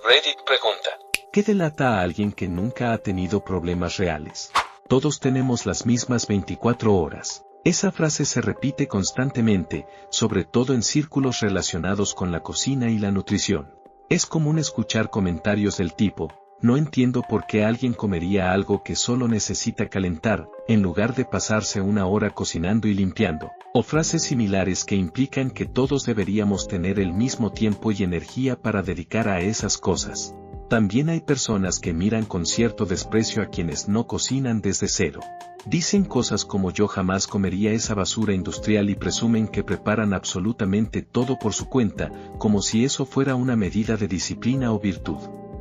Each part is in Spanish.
Reddit pregunta: ¿qué delata a alguien que nunca ha tenido problemas reales? Todos tenemos las mismas 24 horas. Esa frase se repite constantemente, sobre todo en círculos relacionados con la cocina y la nutrición. Es común escuchar comentarios del tipo: no entiendo por qué alguien comería algo que solo necesita calentar, en lugar de pasarse una hora cocinando y limpiando, o frases similares que implican que todos deberíamos tener el mismo tiempo y energía para dedicar a esas cosas. También hay personas que miran con cierto desprecio a quienes no cocinan desde cero. Dicen cosas como yo jamás comería esa basura industrial y presumen que preparan absolutamente todo por su cuenta, como si eso fuera una medida de disciplina o virtud.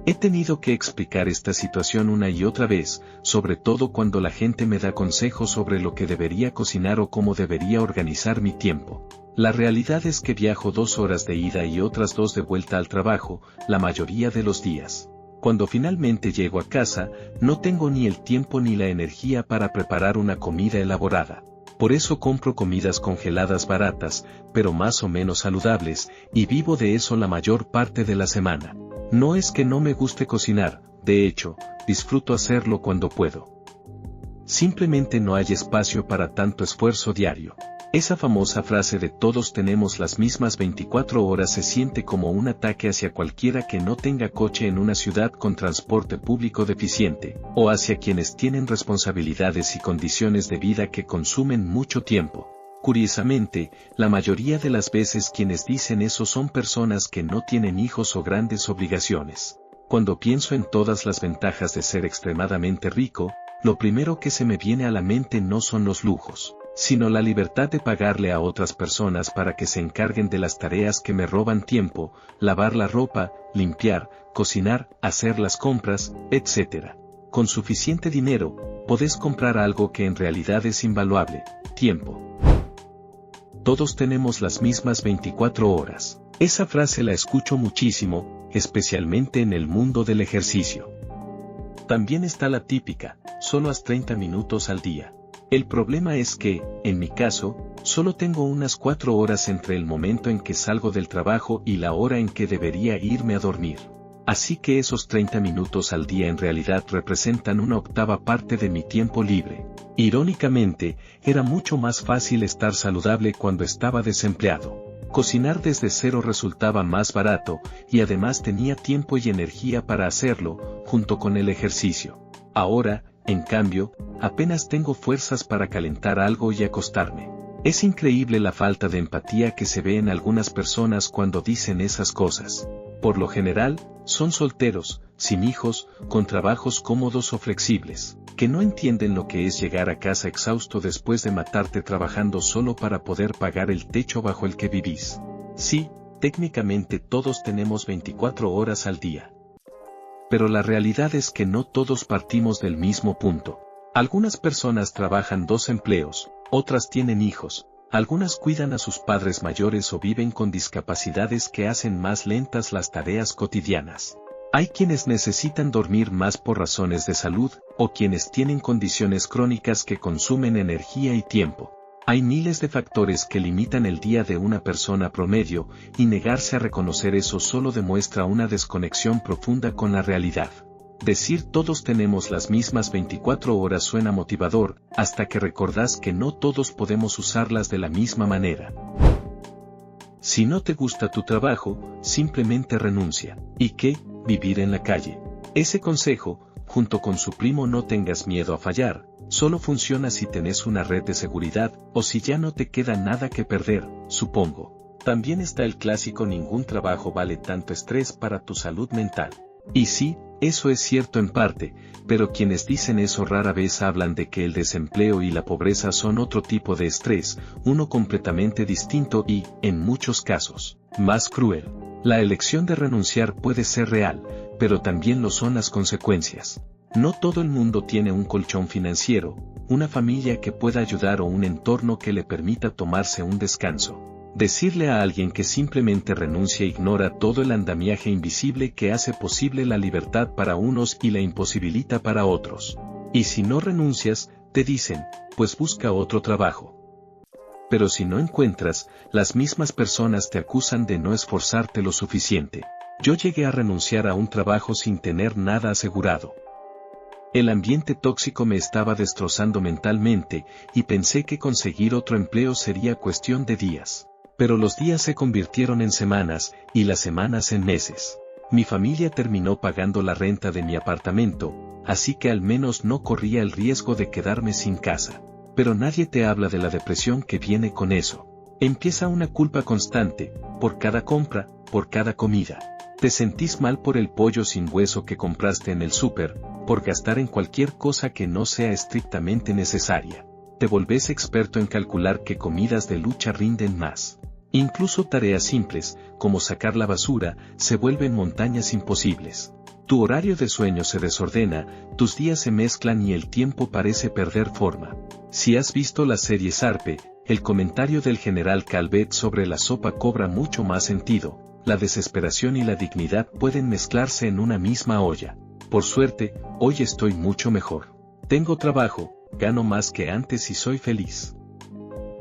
He tenido que explicar esta situación una y otra vez, sobre todo cuando la gente me da consejos sobre lo que debería cocinar o cómo debería organizar mi tiempo. La realidad es que viajo 2 horas de ida y otras 2 de vuelta al trabajo, la mayoría de los días. Cuando finalmente llego a casa, no tengo ni el tiempo ni la energía para preparar una comida elaborada. Por eso compro comidas congeladas baratas, pero más o menos saludables, y vivo de eso la mayor parte de la semana. No es que no me guste cocinar, de hecho, disfruto hacerlo cuando puedo. Simplemente no hay espacio para tanto esfuerzo diario. Esa famosa frase de todos tenemos las mismas 24 horas se siente como un ataque hacia cualquiera que no tenga coche en una ciudad con transporte público deficiente, o hacia quienes tienen responsabilidades y condiciones de vida que consumen mucho tiempo. Curiosamente, la mayoría de las veces quienes dicen eso son personas que no tienen hijos o grandes obligaciones. Cuando pienso en todas las ventajas de ser extremadamente rico, lo primero que se me viene a la mente no son los lujos, sino la libertad de pagarle a otras personas para que se encarguen de las tareas que me roban tiempo, lavar la ropa, limpiar, cocinar, hacer las compras, etc. Con suficiente dinero, podés comprar algo que en realidad es invaluable: tiempo. Todos tenemos las mismas 24 horas. Esa frase la escucho muchísimo, especialmente en el mundo del ejercicio. También está la típica: solo haz 30 minutos al día. El problema es que, en mi caso, solo tengo unas 4 horas entre el momento en que salgo del trabajo y la hora en que debería irme a dormir. Así que esos 30 minutos al día en realidad representan una octava parte de mi tiempo libre. Irónicamente, era mucho más fácil estar saludable cuando estaba desempleado. Cocinar desde cero resultaba más barato, y además tenía tiempo y energía para hacerlo, junto con el ejercicio. Ahora, en cambio, apenas tengo fuerzas para calentar algo y acostarme. Es increíble la falta de empatía que se ve en algunas personas cuando dicen esas cosas. Por lo general, son solteros, sin hijos, con trabajos cómodos o flexibles, que no entienden lo que es llegar a casa exhausto después de matarte trabajando solo para poder pagar el techo bajo el que vivís. Sí, técnicamente todos tenemos 24 horas al día. Pero la realidad es que no todos partimos del mismo punto. Algunas personas trabajan 2 empleos, otras tienen hijos, algunas cuidan a sus padres mayores o viven con discapacidades que hacen más lentas las tareas cotidianas. Hay quienes necesitan dormir más por razones de salud, o quienes tienen condiciones crónicas que consumen energía y tiempo. Hay miles de factores que limitan el día de una persona promedio, y negarse a reconocer eso solo demuestra una desconexión profunda con la realidad. Decir todos tenemos las mismas 24 horas suena motivador, hasta que recordás que no todos podemos usarlas de la misma manera. Si no te gusta tu trabajo, simplemente renuncia. ¿Y qué? Vivir en la calle. Ese consejo, junto con su primo no tengas miedo a fallar, solo funciona si tenés una red de seguridad, o si ya no te queda nada que perder, supongo. También está el clásico: ningún trabajo vale tanto estrés para tu salud mental. Y sí, eso es cierto en parte, pero quienes dicen eso rara vez hablan de que el desempleo y la pobreza son otro tipo de estrés, uno completamente distinto y, en muchos casos, más cruel. La elección de renunciar puede ser real, pero también lo son las consecuencias. No todo el mundo tiene un colchón financiero, una familia que pueda ayudar o un entorno que le permita tomarse un descanso. Decirle a alguien que simplemente renuncia ignora todo el andamiaje invisible que hace posible la libertad para unos y la imposibilita para otros. Y si no renuncias, te dicen, pues busca otro trabajo. Pero si no encuentras, las mismas personas te acusan de no esforzarte lo suficiente. Yo llegué a renunciar a un trabajo sin tener nada asegurado. El ambiente tóxico me estaba destrozando mentalmente, y pensé que conseguir otro empleo sería cuestión de días. Pero los días se convirtieron en semanas, y las semanas en meses. Mi familia terminó pagando la renta de mi apartamento, así que al menos no corría el riesgo de quedarme sin casa. Pero nadie te habla de la depresión que viene con eso. Empieza una culpa constante, por cada compra, por cada comida. Te sentís mal por el pollo sin hueso que compraste en el súper, por gastar en cualquier cosa que no sea estrictamente necesaria. Te volvés experto en calcular qué comidas de lucha rinden más. Incluso tareas simples, como sacar la basura, se vuelven montañas imposibles. Tu horario de sueño se desordena, tus días se mezclan y el tiempo parece perder forma. Si has visto la serie Sarpe, el comentario del general Calvet sobre la sopa cobra mucho más sentido. La desesperación y la dignidad pueden mezclarse en una misma olla. Por suerte, hoy estoy mucho mejor. Tengo trabajo, gano más que antes y soy feliz.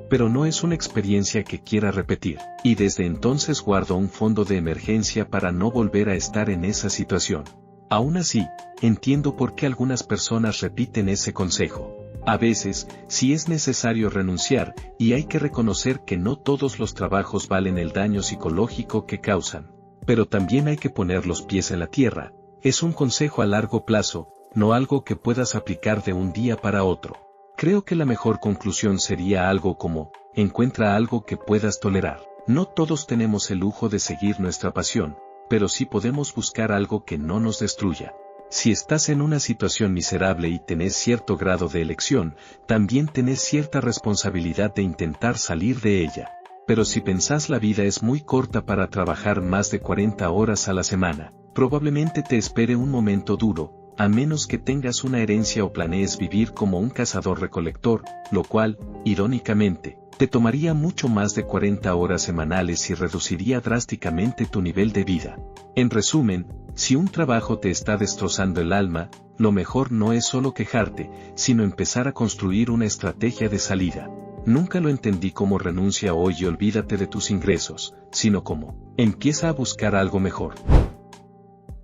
Pero no es una experiencia que quiera repetir, y desde entonces guardo un fondo de emergencia para no volver a estar en esa situación. Aún así, entiendo por qué algunas personas repiten ese consejo. A veces, sí es necesario renunciar, y hay que reconocer que no todos los trabajos valen el daño psicológico que causan. Pero también hay que poner los pies en la tierra. Es un consejo a largo plazo, no algo que puedas aplicar de un día para otro. Creo que la mejor conclusión sería algo como, encuentra algo que puedas tolerar. No todos tenemos el lujo de seguir nuestra pasión, pero sí podemos buscar algo que no nos destruya. Si estás en una situación miserable y tenés cierto grado de elección, también tenés cierta responsabilidad de intentar salir de ella. Pero si pensás la vida es muy corta para trabajar más de 40 horas a la semana, probablemente te espere un momento duro, a menos que tengas una herencia o planees vivir como un cazador-recolector, lo cual, irónicamente, te tomaría mucho más de 40 horas semanales y reduciría drásticamente tu nivel de vida. En resumen, si un trabajo te está destrozando el alma, lo mejor no es solo quejarte, sino empezar a construir una estrategia de salida. Nunca lo entendí como renuncia hoy y olvídate de tus ingresos, sino como, empieza a buscar algo mejor.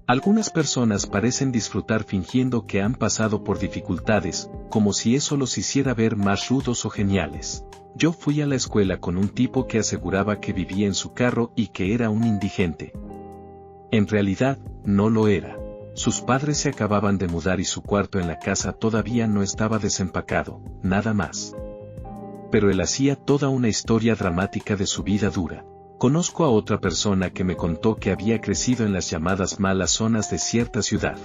Algunas personas parecen disfrutar fingiendo que han pasado por dificultades, como si eso los hiciera ver más rudos o geniales. Yo fui a la escuela con un tipo que aseguraba que vivía en su carro y que era un indigente. En realidad, no lo era. Sus padres se acababan de mudar y su cuarto en la casa todavía no estaba desempacado, nada más. Pero él hacía toda una historia dramática de su vida dura. Conozco a otra persona que me contó que había crecido en las llamadas malas zonas de cierta ciudad.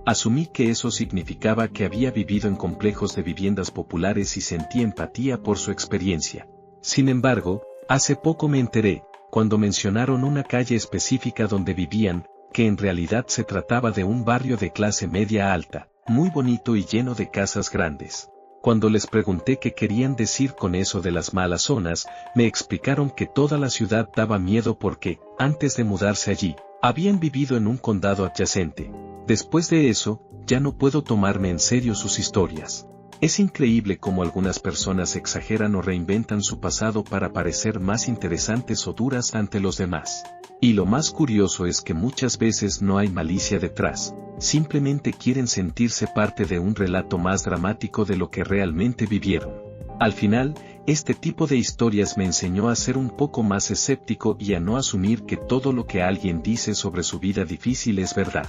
Asumí que eso significaba que había vivido en complejos de viviendas populares y sentí empatía por su experiencia. Sin embargo, hace poco me enteré, cuando mencionaron una calle específica donde vivían, que en realidad se trataba de un barrio de clase media alta, muy bonito y lleno de casas grandes. Cuando les pregunté qué querían decir con eso de las malas zonas, me explicaron que toda la ciudad daba miedo porque, antes de mudarse allí, habían vivido en un condado adyacente. Después de eso, ya no puedo tomarme en serio sus historias. Es increíble cómo algunas personas exageran o reinventan su pasado para parecer más interesantes o duras ante los demás. Y lo más curioso es que muchas veces no hay malicia detrás, simplemente quieren sentirse parte de un relato más dramático de lo que realmente vivieron. Al final, este tipo de historias me enseñó a ser un poco más escéptico y a no asumir que todo lo que alguien dice sobre su vida difícil es verdad.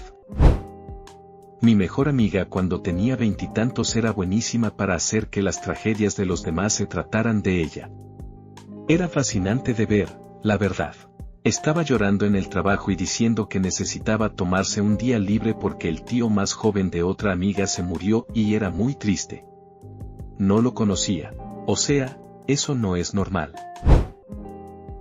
Mi mejor amiga cuando tenía 20 y tantos era buenísima para hacer que las tragedias de los demás se trataran de ella. Era fascinante de ver, la verdad. Estaba llorando en el trabajo y diciendo que necesitaba tomarse un día libre porque el tío más joven de otra amiga se murió y era muy triste. No lo conocía, o sea, eso no es normal.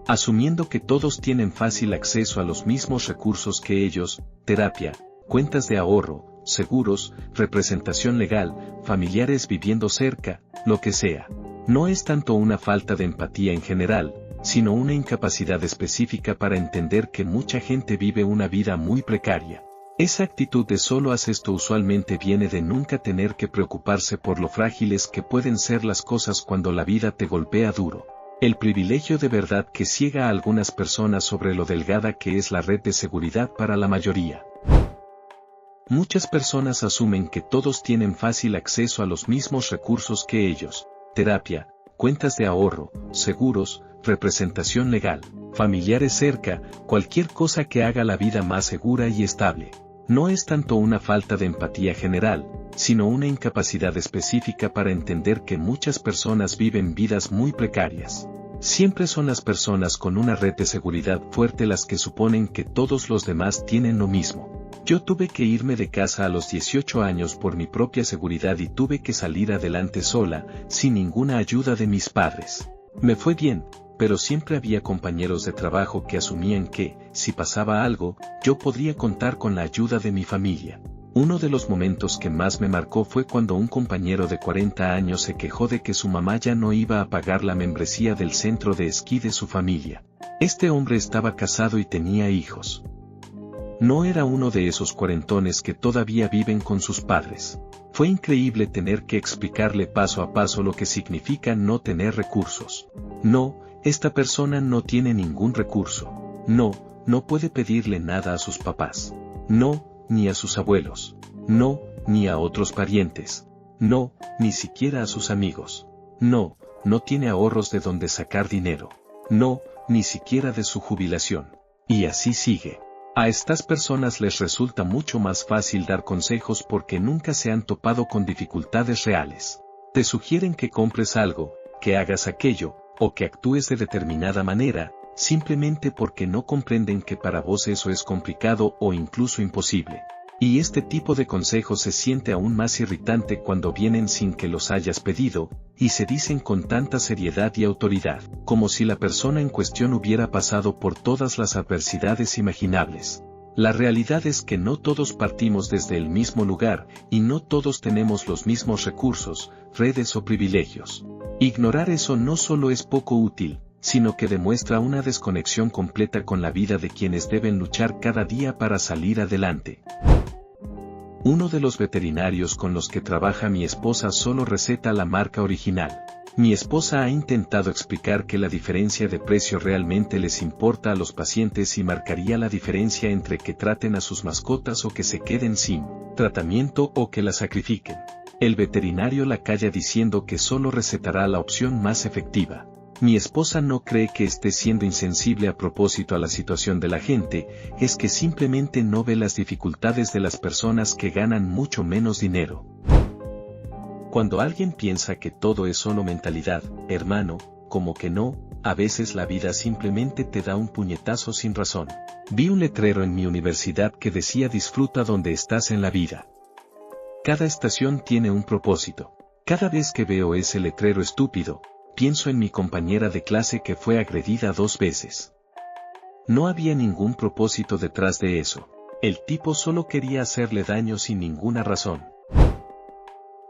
Asumiendo que todos tienen fácil acceso a los mismos recursos que ellos, terapia, cuentas de ahorro, seguros, representación legal, familiares viviendo cerca, lo que sea. No es tanto una falta de empatía en general, sino una incapacidad específica para entender que mucha gente vive una vida muy precaria. Esa actitud de solo haz esto usualmente viene de nunca tener que preocuparse por lo frágiles que pueden ser las cosas cuando la vida te golpea duro. El privilegio de verdad que ciega a algunas personas sobre lo delgada que es la red de seguridad para la mayoría. Muchas personas asumen que todos tienen fácil acceso a los mismos recursos que ellos: terapia, cuentas de ahorro, seguros, representación legal, familiares cerca, cualquier cosa que haga la vida más segura y estable. No es tanto una falta de empatía general, sino una incapacidad específica para entender que muchas personas viven vidas muy precarias. Siempre son las personas con una red de seguridad fuerte las que suponen que todos los demás tienen lo mismo. Yo tuve que irme de casa a los 18 años por mi propia seguridad y tuve que salir adelante sola, sin ninguna ayuda de mis padres. Me fue bien, pero siempre había compañeros de trabajo que asumían que, si pasaba algo, yo podría contar con la ayuda de mi familia. Uno de los momentos que más me marcó fue cuando un compañero de 40 años se quejó de que su mamá ya no iba a pagar la membresía del centro de esquí de su familia. Este hombre estaba casado y tenía hijos. No era uno de esos cuarentones que todavía viven con sus padres. Fue increíble tener que explicarle paso a paso lo que significa no tener recursos. No, esta persona no tiene ningún recurso. No, no puede pedirle nada a sus papás. No, ni a sus abuelos. No, ni a otros parientes. No, ni siquiera a sus amigos. No, no tiene ahorros de donde sacar dinero. No, ni siquiera de su jubilación. Y así sigue. A estas personas les resulta mucho más fácil dar consejos porque nunca se han topado con dificultades reales. Te sugieren que compres algo, que hagas aquello, o que actúes de determinada manera, simplemente porque no comprenden que para vos eso es complicado o incluso imposible. Y este tipo de consejos se siente aún más irritante cuando vienen sin que los hayas pedido, y se dicen con tanta seriedad y autoridad, como si la persona en cuestión hubiera pasado por todas las adversidades imaginables. La realidad es que no todos partimos desde el mismo lugar, y no todos tenemos los mismos recursos, redes o privilegios. Ignorar eso no solo es poco útil, sino que demuestra una desconexión completa con la vida de quienes deben luchar cada día para salir adelante. Uno de los veterinarios con los que trabaja mi esposa solo receta la marca original. Mi esposa ha intentado explicar que la diferencia de precio realmente les importa a los pacientes y marcaría la diferencia entre que traten a sus mascotas o que se queden sin tratamiento o que la sacrifiquen. El veterinario la calla diciendo que solo recetará la opción más efectiva. Mi esposa no cree que esté siendo insensible a propósito a la situación de la gente, es que simplemente no ve las dificultades de las personas que ganan mucho menos dinero. Cuando alguien piensa que todo es solo mentalidad, hermano, como que no, a veces la vida simplemente te da un puñetazo sin razón. Vi un letrero en mi universidad que decía: disfruta donde estás en la vida. Cada estación tiene un propósito. Cada vez que veo ese letrero estúpido, pienso en mi compañera de clase que fue agredida 2 veces. No había ningún propósito detrás de eso. El tipo solo quería hacerle daño sin ninguna razón.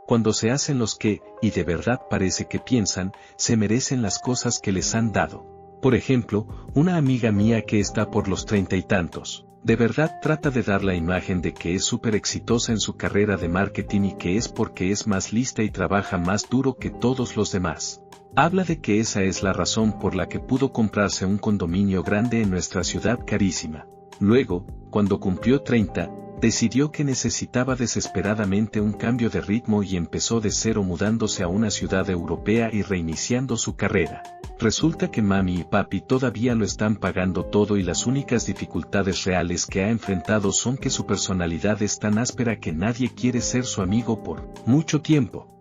Cuando se hacen los que, y de verdad parece que piensan, se merecen las cosas que les han dado. Por ejemplo, una amiga mía que está por los 30 y tantos, de verdad trata de dar la imagen de que es súper exitosa en su carrera de marketing y que es porque es más lista y trabaja más duro que todos los demás. Habla de que esa es la razón por la que pudo comprarse un condominio grande en nuestra ciudad carísima. Luego, cuando cumplió 30, decidió que necesitaba desesperadamente un cambio de ritmo y empezó de cero mudándose a una ciudad europea y reiniciando su carrera. Resulta que mami y papi todavía lo están pagando todo y las únicas dificultades reales que ha enfrentado son que su personalidad es tan áspera que nadie quiere ser su amigo por mucho tiempo.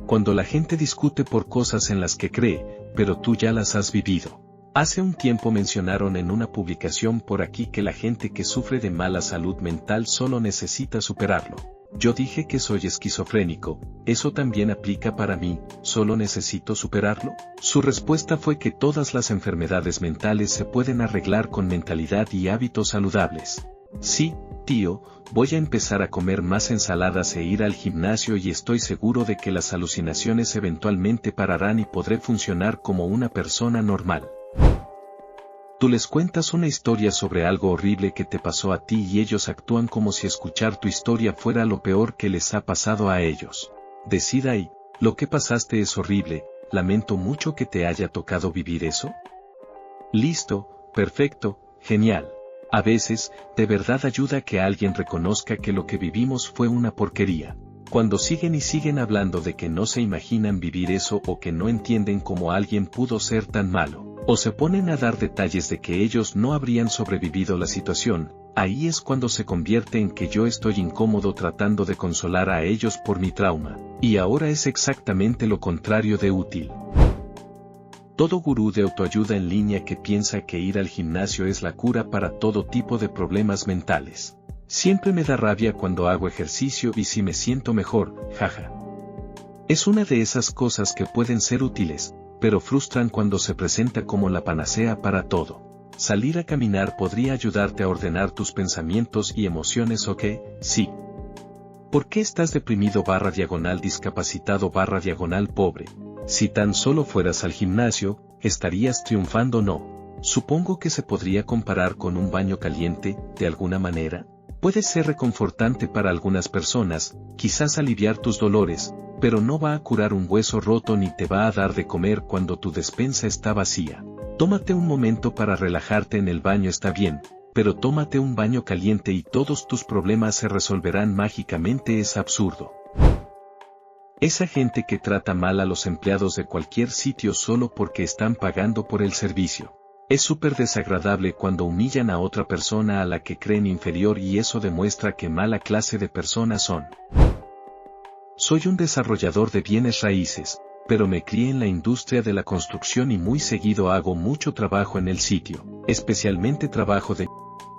Cuando la gente discute por cosas en las que cree, pero tú ya las has vivido. Hace un tiempo mencionaron en una publicación por aquí que la gente que sufre de mala salud mental solo necesita superarlo. Yo dije que soy esquizofrénico, ¿eso también aplica para mí, solo necesito superarlo? Su respuesta fue que todas las enfermedades mentales se pueden arreglar con mentalidad y hábitos saludables. Sí, tío, voy a empezar a comer más ensaladas e ir al gimnasio y estoy seguro de que las alucinaciones eventualmente pararán y podré funcionar como una persona normal. Tú les cuentas una historia sobre algo horrible que te pasó a ti y ellos actúan como si escuchar tu historia fuera lo peor que les ha pasado a ellos. Decid ahí, lo que pasaste es horrible, lamento mucho que te haya tocado vivir eso. Listo, perfecto, genial. A veces, de verdad ayuda que alguien reconozca que lo que vivimos fue una porquería. Cuando siguen y siguen hablando de que no se imaginan vivir eso o que no entienden cómo alguien pudo ser tan malo, o se ponen a dar detalles de que ellos no habrían sobrevivido la situación, ahí es cuando se convierte en que yo estoy incómodo tratando de consolar a ellos por mi trauma, y ahora es exactamente lo contrario de útil. Todo gurú de autoayuda en línea que piensa que ir al gimnasio es la cura para todo tipo de problemas mentales. Siempre me da rabia cuando hago ejercicio y si me siento mejor, jaja. Es una de esas cosas que pueden ser útiles, pero frustran cuando se presenta como la panacea para todo. Salir a caminar podría ayudarte a ordenar tus pensamientos y emociones ¿o qué? Sí. ¿Por qué estás deprimido /discapacitado /pobre? Si tan solo fueras al gimnasio, estarías triunfando ¿no? Supongo que se podría comparar con un baño caliente, de alguna manera. Puede ser reconfortante para algunas personas, quizás aliviar tus dolores, pero no va a curar un hueso roto ni te va a dar de comer cuando tu despensa está vacía. Tómate un momento para relajarte en el baño está bien, pero tómate un baño caliente y todos tus problemas se resolverán mágicamente es absurdo. Esa gente que trata mal a los empleados de cualquier sitio solo porque están pagando por el servicio. Es súper desagradable cuando humillan a otra persona a la que creen inferior y eso demuestra qué mala clase de personas son. Soy un desarrollador de bienes raíces, pero me crié en la industria de la construcción y muy seguido hago mucho trabajo en el sitio, especialmente trabajo de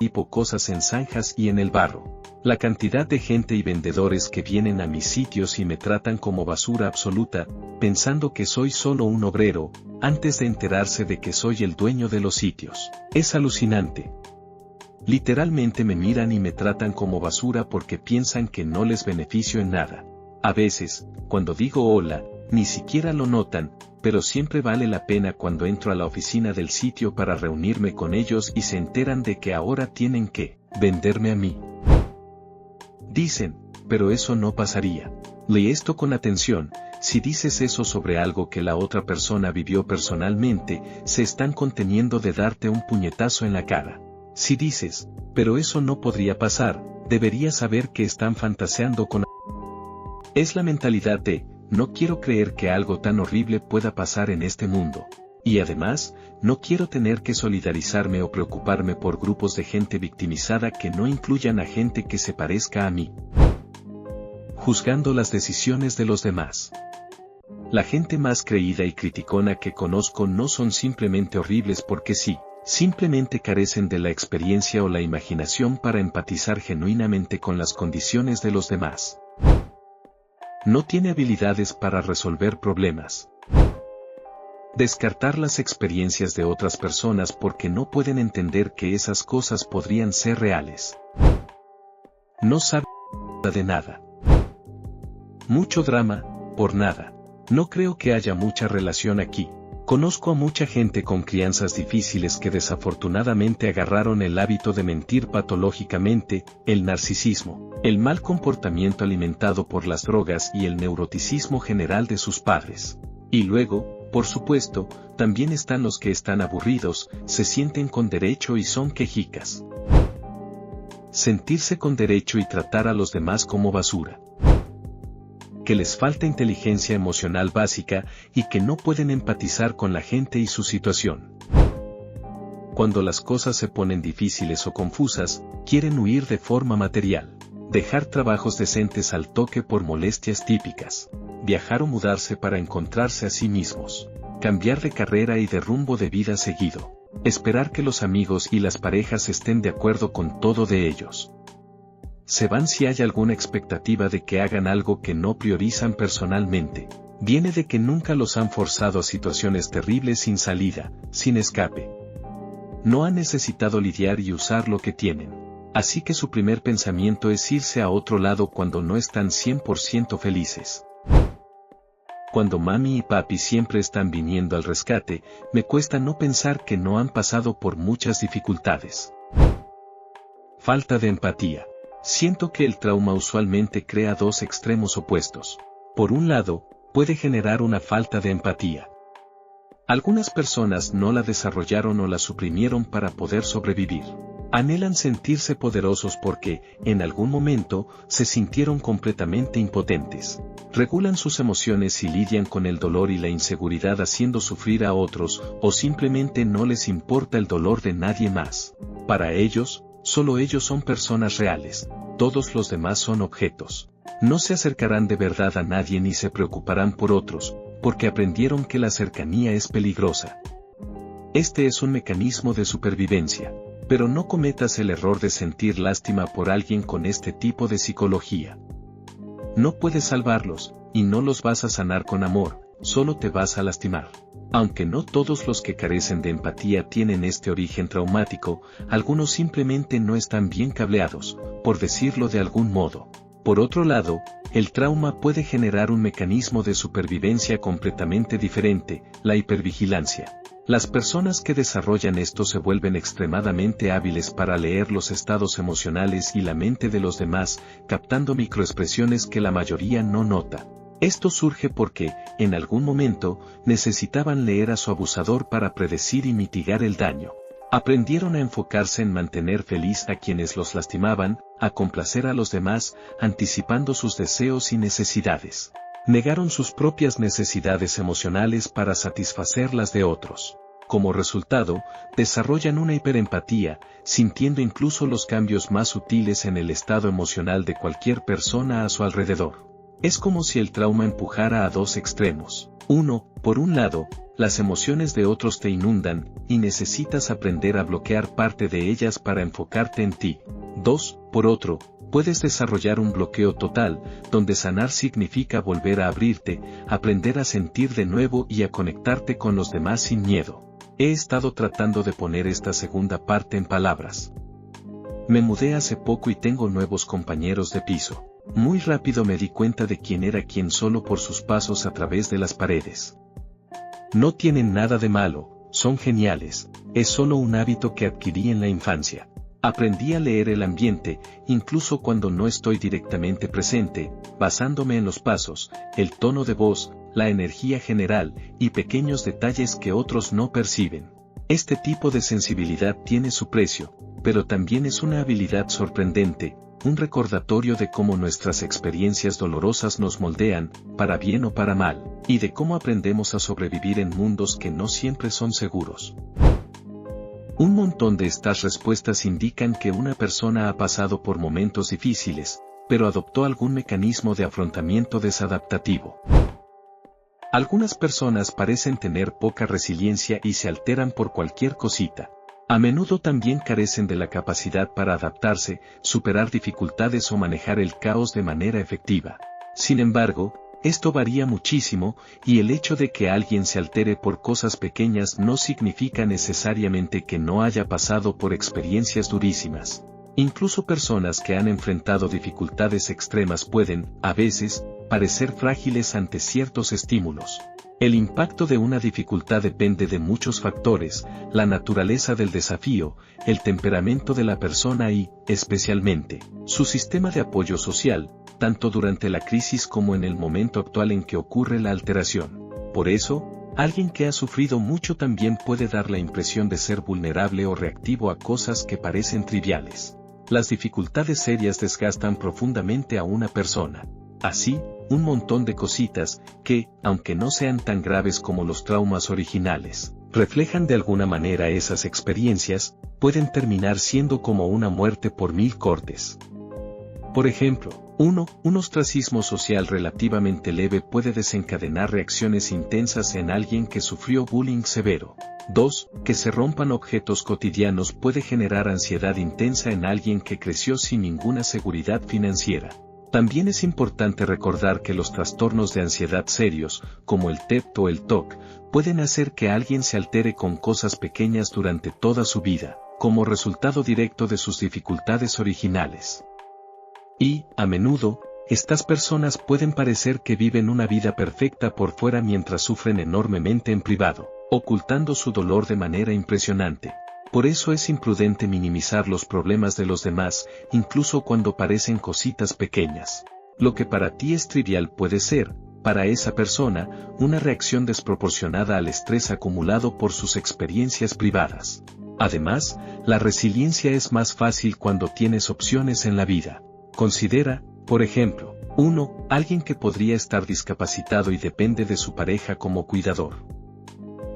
tipo cosas en zanjas y en el barro. La cantidad de gente y vendedores que vienen a mis sitios y me tratan como basura absoluta, pensando que soy solo un obrero, antes de enterarse de que soy el dueño de los sitios. Es alucinante. Literalmente me miran y me tratan como basura porque piensan que no les beneficio en nada. A veces, cuando digo hola, ni siquiera lo notan, pero siempre vale la pena cuando entro a la oficina del sitio para reunirme con ellos y se enteran de que ahora tienen que venderme a mí. Dicen, pero eso no pasaría. Lee esto con atención, si dices eso sobre algo que la otra persona vivió personalmente, se están conteniendo de darte un puñetazo en la cara. Si dices, pero eso no podría pasar, deberías saber que están fantaseando con... Es la mentalidad de, no quiero creer que algo tan horrible pueda pasar en este mundo. Y además, no quiero tener que solidarizarme o preocuparme por grupos de gente victimizada que no incluyan a gente que se parezca a mí. Juzgando las decisiones de los demás. La gente más creída y criticona que conozco no son simplemente horribles porque sí, simplemente carecen de la experiencia o la imaginación para empatizar genuinamente con las condiciones de los demás. No tiene habilidades para resolver problemas. Descartar las experiencias de otras personas porque no pueden entender que esas cosas podrían ser reales. No sabe de nada. Mucho drama, por nada. No creo que haya mucha relación aquí. Conozco a mucha gente con crianzas difíciles que desafortunadamente agarraron el hábito de mentir patológicamente, el narcisismo, el mal comportamiento alimentado por las drogas y el neuroticismo general de sus padres. Y luego, por supuesto, también están los que están aburridos, se sienten con derecho y son quejicas. Sentirse con derecho y tratar a los demás como basura. Que les falta inteligencia emocional básica y que no pueden empatizar con la gente y su situación. Cuando las cosas se ponen difíciles o confusas, quieren huir de forma material. Dejar trabajos decentes al toque por molestias típicas. Viajar o mudarse para encontrarse a sí mismos. Cambiar de carrera y de rumbo de vida seguido. Esperar que los amigos y las parejas estén de acuerdo con todo de ellos. Se van si hay alguna expectativa de que hagan algo que no priorizan personalmente. Viene de que nunca los han forzado a situaciones terribles sin salida, sin escape. No han necesitado lidiar y usar lo que tienen. Así que su primer pensamiento es irse a otro lado cuando no están 100% felices. Cuando mami y papi siempre están viniendo al rescate, me cuesta no pensar que no han pasado por muchas dificultades. Falta de empatía. Siento que el trauma usualmente crea dos extremos opuestos. Por un lado, puede generar una falta de empatía. Algunas personas no la desarrollaron o la suprimieron para poder sobrevivir. Anhelan sentirse poderosos porque, en algún momento, se sintieron completamente impotentes. Regulan sus emociones y lidian con el dolor y la inseguridad haciendo sufrir a otros, o simplemente no les importa el dolor de nadie más. Para ellos, solo ellos son personas reales, todos los demás son objetos. No se acercarán de verdad a nadie ni se preocuparán por otros, porque aprendieron que la cercanía es peligrosa. Este es un mecanismo de supervivencia. Pero no cometas el error de sentir lástima por alguien con este tipo de psicología. No puedes salvarlos, y no los vas a sanar con amor, solo te vas a lastimar. Aunque no todos los que carecen de empatía tienen este origen traumático, algunos simplemente no están bien cableados, por decirlo de algún modo. Por otro lado, el trauma puede generar un mecanismo de supervivencia completamente diferente, la hipervigilancia. Las personas que desarrollan esto se vuelven extremadamente hábiles para leer los estados emocionales y la mente de los demás, captando microexpresiones que la mayoría no nota. Esto surge porque, en algún momento, necesitaban leer a su abusador para predecir y mitigar el daño. Aprendieron a enfocarse en mantener feliz a quienes los lastimaban, a complacer a los demás, anticipando sus deseos y necesidades. Negaron sus propias necesidades emocionales para satisfacer las de otros. Como resultado, desarrollan una hiperempatía, sintiendo incluso los cambios más sutiles en el estado emocional de cualquier persona a su alrededor. Es como si el trauma empujara a dos extremos. 1. Por un lado, las emociones de otros te inundan, y necesitas aprender a bloquear parte de ellas para enfocarte en ti. 2. Por otro, puedes desarrollar un bloqueo total, donde sanar significa volver a abrirte, aprender a sentir de nuevo y a conectarte con los demás sin miedo. He estado tratando de poner esta segunda parte en palabras. Me mudé hace poco y tengo nuevos compañeros de piso. Muy rápido me di cuenta de quién era quién solo por sus pasos a través de las paredes. No tienen nada de malo, son geniales, es solo un hábito que adquirí en la infancia. Aprendí a leer el ambiente, incluso cuando no estoy directamente presente, basándome en los pasos, el tono de voz, la energía general, y pequeños detalles que otros no perciben. Este tipo de sensibilidad tiene su precio, pero también es una habilidad sorprendente, un recordatorio de cómo nuestras experiencias dolorosas nos moldean, para bien o para mal, y de cómo aprendemos a sobrevivir en mundos que no siempre son seguros. Un montón de estas respuestas indican que una persona ha pasado por momentos difíciles, pero adoptó algún mecanismo de afrontamiento desadaptativo. Algunas personas parecen tener poca resiliencia y se alteran por cualquier cosita. A menudo también carecen de la capacidad para adaptarse, superar dificultades o manejar el caos de manera efectiva. Sin embargo, esto varía muchísimo, y el hecho de que alguien se altere por cosas pequeñas no significa necesariamente que no haya pasado por experiencias durísimas. Incluso personas que han enfrentado dificultades extremas pueden, a veces, parecer frágiles ante ciertos estímulos. El impacto de una dificultad depende de muchos factores, la naturaleza del desafío, el temperamento de la persona y, especialmente, su sistema de apoyo social, tanto durante la crisis como en el momento actual en que ocurre la alteración. Por eso, alguien que ha sufrido mucho también puede dar la impresión de ser vulnerable o reactivo a cosas que parecen triviales. Las dificultades serias desgastan profundamente a una persona. Así, un montón de cositas, que, aunque no sean tan graves como los traumas originales, reflejan de alguna manera esas experiencias, pueden terminar siendo como una muerte por 1000 cortes. Por ejemplo, un ostracismo social relativamente leve puede desencadenar reacciones intensas en alguien que sufrió bullying severo. 2. Que se rompan objetos cotidianos puede generar ansiedad intensa en alguien que creció sin ninguna seguridad financiera. También es importante recordar que los trastornos de ansiedad serios, como el TED o el TOC, pueden hacer que alguien se altere con cosas pequeñas durante toda su vida, como resultado directo de sus dificultades originales. Y, a menudo, estas personas pueden parecer que viven una vida perfecta por fuera mientras sufren enormemente en privado, ocultando su dolor de manera impresionante. Por eso es imprudente minimizar los problemas de los demás, incluso cuando parecen cositas pequeñas. Lo que para ti es trivial puede ser, para esa persona, una reacción desproporcionada al estrés acumulado por sus experiencias privadas. Además, la resiliencia es más fácil cuando tienes opciones en la vida. Considera, por ejemplo, 1. Alguien que podría estar discapacitado y depende de su pareja como cuidador.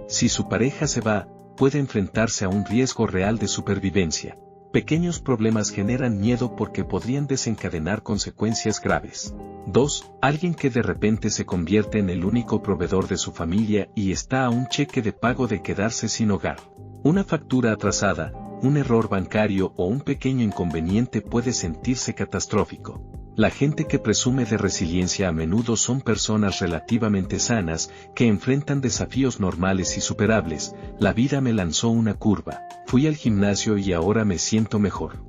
Si su pareja se va, puede enfrentarse a un riesgo real de supervivencia. Pequeños problemas generan miedo porque podrían desencadenar consecuencias graves. 2. Alguien que de repente se convierte en el único proveedor de su familia y está a un cheque de pago de quedarse sin hogar. Una factura atrasada, un error bancario o un pequeño inconveniente puede sentirse catastrófico. La gente que presume de resiliencia a menudo son personas relativamente sanas, que enfrentan desafíos normales y superables. La vida me lanzó una curva, fui al gimnasio y ahora me siento mejor.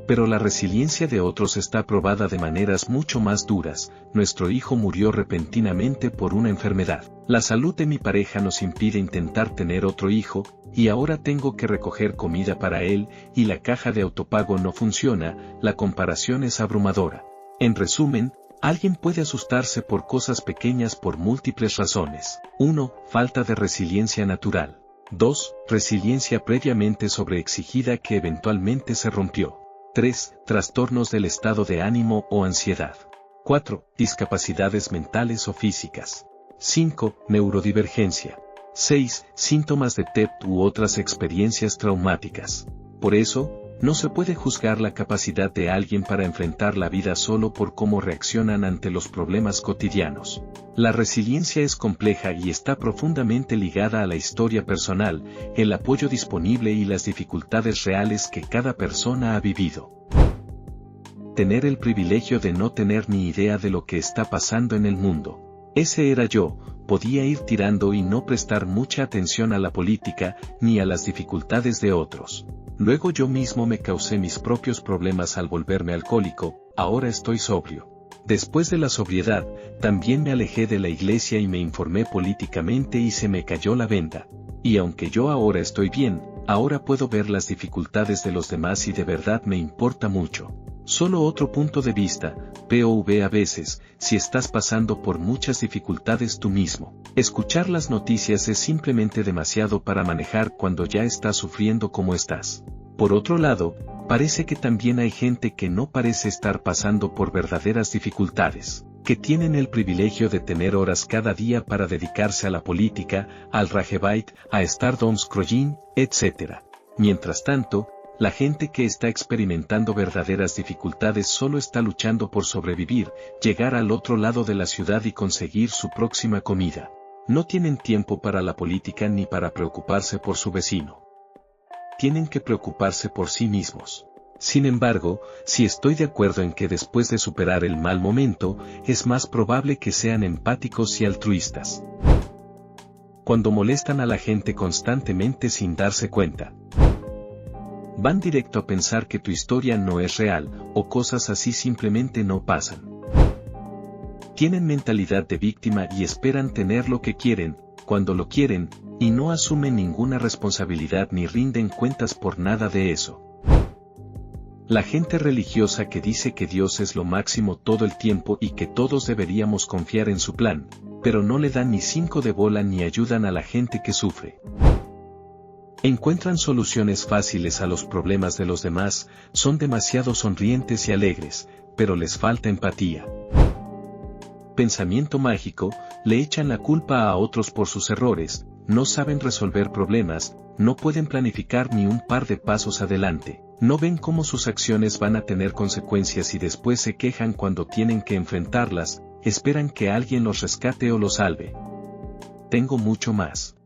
Pero la resiliencia de otros está probada de maneras mucho más duras. Nuestro hijo murió repentinamente por una enfermedad. La salud de mi pareja nos impide intentar tener otro hijo, y ahora tengo que recoger comida para él, y la caja de autopago no funciona. La comparación es abrumadora. En resumen, alguien puede asustarse por cosas pequeñas por múltiples razones. 1. Falta de resiliencia natural. 2. Resiliencia previamente sobreexigida que eventualmente se rompió. 3. Trastornos del estado de ánimo o ansiedad. 4. Discapacidades mentales o físicas. 5. Neurodivergencia. 6. Síntomas de TEP u otras experiencias traumáticas. Por eso, no se puede juzgar la capacidad de alguien para enfrentar la vida solo por cómo reaccionan ante los problemas cotidianos. La resiliencia es compleja y está profundamente ligada a la historia personal, el apoyo disponible y las dificultades reales que cada persona ha vivido. Tener el privilegio de no tener ni idea de lo que está pasando en el mundo. Ese era yo. Podía ir tirando y no prestar mucha atención a la política, ni a las dificultades de otros. Luego yo mismo me causé mis propios problemas al volverme alcohólico, ahora estoy sobrio. Después de la sobriedad, también me alejé de la iglesia y me informé políticamente y se me cayó la venda. Y aunque yo ahora estoy bien, ahora puedo ver las dificultades de los demás y de verdad me importa mucho. Solo otro punto de vista, POV a veces, si estás pasando por muchas dificultades tú mismo. Escuchar las noticias es simplemente demasiado para manejar cuando ya estás sufriendo como estás. Por otro lado, parece que también hay gente que no parece estar pasando por verdaderas dificultades, que tienen el privilegio de tener horas cada día para dedicarse a la política, al Rajebait, a Stardom Scrolling, etc. Mientras tanto, la gente que está experimentando verdaderas dificultades solo está luchando por sobrevivir, llegar al otro lado de la ciudad y conseguir su próxima comida. No tienen tiempo para la política ni para preocuparse por su vecino. Tienen que preocuparse por sí mismos. Sin embargo, sí estoy de acuerdo en que después de superar el mal momento, es más probable que sean empáticos y altruistas. Cuando molestan a la gente constantemente sin darse cuenta. Van directo a pensar que tu historia no es real, o cosas así simplemente no pasan. Tienen mentalidad de víctima y esperan tener lo que quieren, cuando lo quieren, y no asumen ninguna responsabilidad ni rinden cuentas por nada de eso. La gente religiosa que dice que Dios es lo máximo todo el tiempo y que todos deberíamos confiar en su plan, pero no le dan ni 5 de bola ni ayudan a la gente que sufre. Encuentran soluciones fáciles a los problemas de los demás, son demasiado sonrientes y alegres, pero les falta empatía. Pensamiento mágico, le echan la culpa a otros por sus errores, no saben resolver problemas, no pueden planificar ni un par de pasos adelante, no ven cómo sus acciones van a tener consecuencias y después se quejan cuando tienen que enfrentarlas, esperan que alguien los rescate o los salve. Tengo mucho más.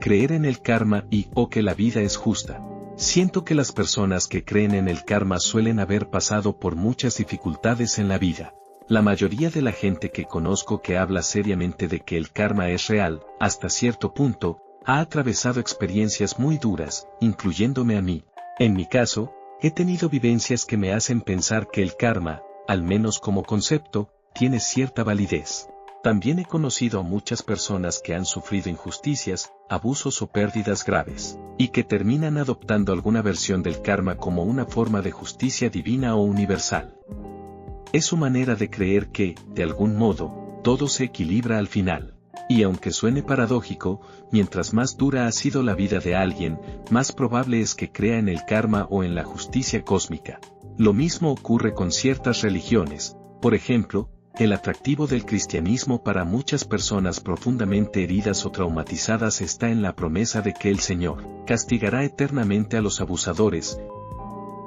Creer en el karma o que la vida es justa. Siento que las personas que creen en el karma suelen haber pasado por muchas dificultades en la vida. La mayoría de la gente que conozco que habla seriamente de que el karma es real, hasta cierto punto, ha atravesado experiencias muy duras, incluyéndome a mí. En mi caso, he tenido vivencias que me hacen pensar que el karma, al menos como concepto, tiene cierta validez. También he conocido a muchas personas que han sufrido injusticias, abusos o pérdidas graves, y que terminan adoptando alguna versión del karma como una forma de justicia divina o universal. Es su manera de creer que, de algún modo, todo se equilibra al final. Y aunque suene paradójico, mientras más dura ha sido la vida de alguien, más probable es que crea en el karma o en la justicia cósmica. Lo mismo ocurre con ciertas religiones. Por ejemplo, el atractivo del cristianismo para muchas personas profundamente heridas o traumatizadas está en la promesa de que el Señor castigará eternamente a los abusadores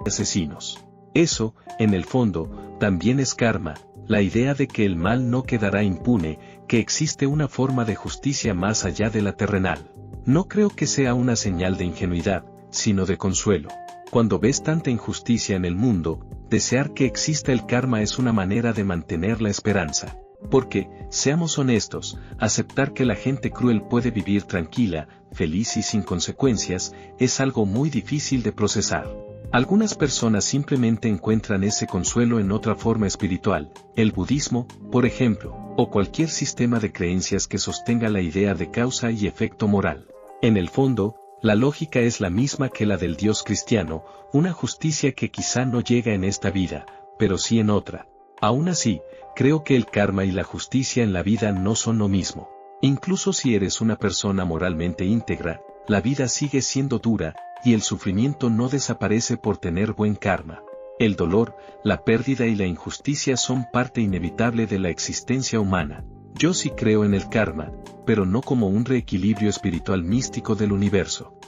y asesinos. Eso, en el fondo, también es karma, la idea de que el mal no quedará impune, que existe una forma de justicia más allá de la terrenal. No creo que sea una señal de ingenuidad, sino de consuelo. Cuando ves tanta injusticia en el mundo, desear que exista el karma es una manera de mantener la esperanza. Porque, seamos honestos, aceptar que la gente cruel puede vivir tranquila, feliz y sin consecuencias, es algo muy difícil de procesar. Algunas personas simplemente encuentran ese consuelo en otra forma espiritual, el budismo, por ejemplo, o cualquier sistema de creencias que sostenga la idea de causa y efecto moral. En el fondo, la lógica es la misma que la del Dios cristiano, una justicia que quizá no llega en esta vida, pero sí en otra. Aún así, creo que el karma y la justicia en la vida no son lo mismo. Incluso si eres una persona moralmente íntegra, la vida sigue siendo dura, y el sufrimiento no desaparece por tener buen karma. El dolor, la pérdida y la injusticia son parte inevitable de la existencia humana. Yo sí creo en el karma, pero no como un reequilibrio espiritual místico del universo.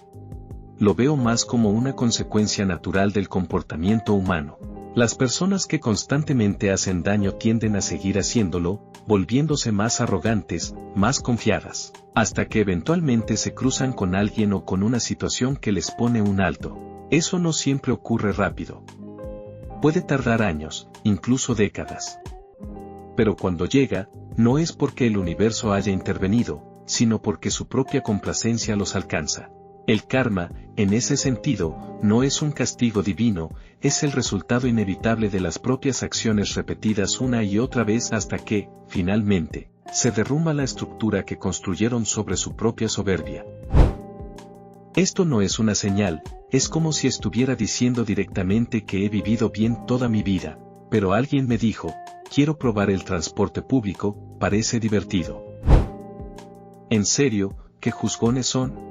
Lo veo más como una consecuencia natural del comportamiento humano. Las personas que constantemente hacen daño tienden a seguir haciéndolo, volviéndose más arrogantes, más confiadas, hasta que eventualmente se cruzan con alguien o con una situación que les pone un alto. Eso no siempre ocurre rápido. Puede tardar años, incluso décadas. Pero cuando llega, no es porque el universo haya intervenido, sino porque su propia complacencia los alcanza. El karma, en ese sentido, no es un castigo divino, es el resultado inevitable de las propias acciones repetidas una y otra vez hasta que, finalmente, se derrumba la estructura que construyeron sobre su propia soberbia. Esto no es una señal, es como si estuviera diciendo directamente que he vivido bien toda mi vida, pero alguien me dijo, quiero probar el transporte público, parece divertido. ¿En serio, qué juzgones son?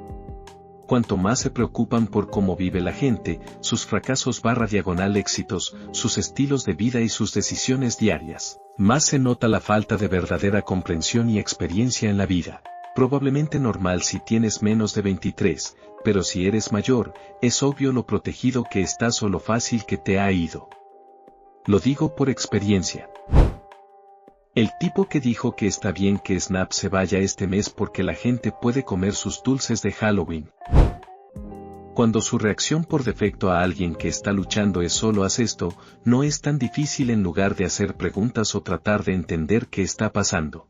Cuanto más se preocupan por cómo vive la gente, sus fracasos / éxitos, sus estilos de vida y sus decisiones diarias, más se nota la falta de verdadera comprensión y experiencia en la vida. Probablemente normal si tienes menos de 23, pero si eres mayor, es obvio lo protegido que estás o lo fácil que te ha ido. Lo digo por experiencia. El tipo que dijo que está bien que Snap se vaya este mes porque la gente puede comer sus dulces de Halloween. Cuando su reacción por defecto a alguien que está luchando es solo haz esto, no es tan difícil en lugar de hacer preguntas o tratar de entender qué está pasando.